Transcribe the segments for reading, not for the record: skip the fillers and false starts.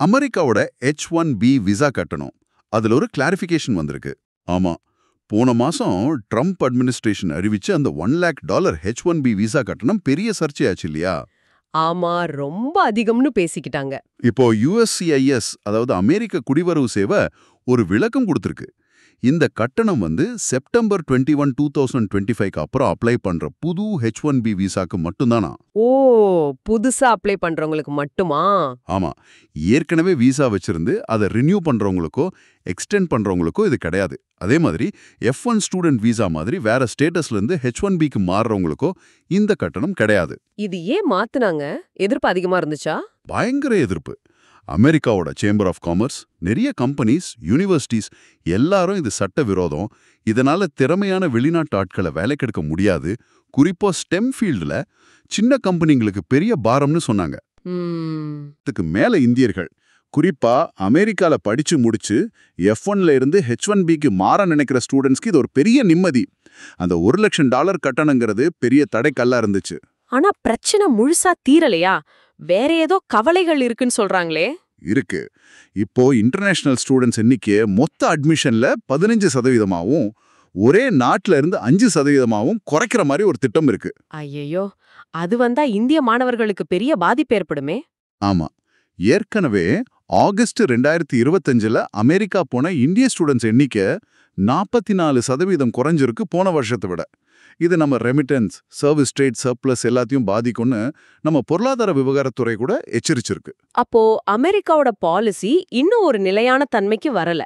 அமெரிக்காவோட H1B visa கட்டணும். அதுல ஒரு கிளாரிஃபிகேஷன் வந்திருக்கு. ஆமா, போன மாசம் ட்ரம்ப் அட்மினிஸ்ட்ரேஷன் அறிவிச்ச அந்த $1 lakh H1B விசா கட்டணம் பெரிய சர்ச்சையாச்சு இல்லையா? ஆமா, ரொம்ப அதிகம்னு பேசிக்கிட்டாங்க. இப்போ USCIS, அதாவது அமெரிக்க குடிவரவு சேவை, ஒரு விளக்கம் கொடுத்திருக்கு. இந்த கட்டணம் செப்டம்பர் 21, 2025க்கு அப்புறம் அப்ளை பண்ற புது H1B விசாக்கு மட்டும்தானா? ஓ, புதுசா அப்ளை பண்றவங்களுக்கு மட்டுமா? ஆமா, ஏற்கனவே விசா வச்சிருந்து அதை ரினியூ பண்றவங்களுக்கோ எக்ஸ்டெண்ட் பண்றவங்களுக்கோ இது கிடையாது. அதே மாதிரி F1 ஸ்டூடெண்ட் விசா மாதிரி வேற ஸ்டேட்டஸ்ல இருந்து H1Bக்கு மாறுறவங்களுக்கோ இந்த கட்டணம் கிடையாது. இது ஏன் மாத்துனாங்க? எதிர்ப்பு அதிகமா இருந்துச்சா? பயங்கர எதிர்ப்பு. அமெரிக்காவோட சேம்பர் ஆஃப் காமர்ஸ், நிறைய கம்பெனிஸ், யூனிவர்சிட்டிஸ் எல்லாரும் இது சட்ட விரோதம், இதனால திறமையான வெளிநாட்டு ஆட்களை வேலைக்கெடுக்க முடியாது, குறிப்பா ஸ்டெம் ஃபீல்டுல சின்ன கம்பெனிங்களுக்கு பெரிய பாரம்னு சொன்னாங்க. இதுக்கு மேல இந்தியர்கள், குறிப்பா அமெரிக்கால படிச்சு முடிச்சு F1ல இருந்து H1Bக்கு மாற நினைக்கிற ஸ்டூடெண்ட்ஸ்க்கு இது ஒரு பெரிய நிம்மதி. அந்த $1 லட்சம் கட்டணங்கிறது பெரிய தடைக்கல்லா இருந்துச்சு. ஆனா பிரச்சனை முழுசா தீரலையா? வேற ஏதோ கவலைகள் இருக்குன்னு சொல்றாங்களே. இருக்கு. இப்போ இன்டர்நேஷனல் ஸ்டூடெண்ட்ஸ் எண்ணிக்கை மொத்த அட்மிஷன்ல 15%, ஒரே நாட்டுல இருந்து 5% குறைக்கிற மாதிரி ஒரு திட்டம் இருக்கு. ஐயையோ, அது வந்தா இந்திய மாணவர்களுக்கு பெரிய பாதிப்பு ஏற்படுமே. ஆமா, ஏற்கனவே ஆகஸ்ட் 2025ல அமெரிக்கா போன இந்திய ஸ்டூடெண்ட்ஸ் எண்ணிக்கை 44% குறைஞ்சிருக்கு போன வருஷத்தை விட. இது நம்ம ரெமிட்டன்ஸ், சர்வீஸ் ட்ரேட் சர்ப்ளஸ் எல்லாத்தையும் பாதிக்கும்னு நம்ம பொருளாதார விவகாரத்துறை கூட எச்சரிச்சிருக்கு. அப்போ அமெரிக்காவோட பாலிசி இன்னும் ஒரு நிலையான தன்மைக்கு வரல.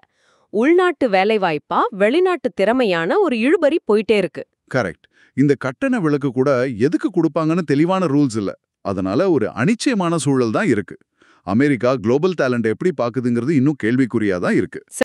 உள்நாட்டு வேலைவாய்ப்பா வெளிநாட்டு திறமையான ஒரு இழுபறி போயிட்டே இருக்கு. கரெக்ட். இந்த கட்டண விலக்கு கூட எதுக்கு கொடுப்பாங்கன்னு தெளிவான ரூல்ஸ் இல்ல. அதனால ஒரு அனிச்சயமான சூழல் தான் இருக்கு. அமெரிக்கா குளோபல் டேலண்ட் எப்படி பாக்குதுங்கிறது இன்னும் கேள்விக்குறியா தான் இருக்கு.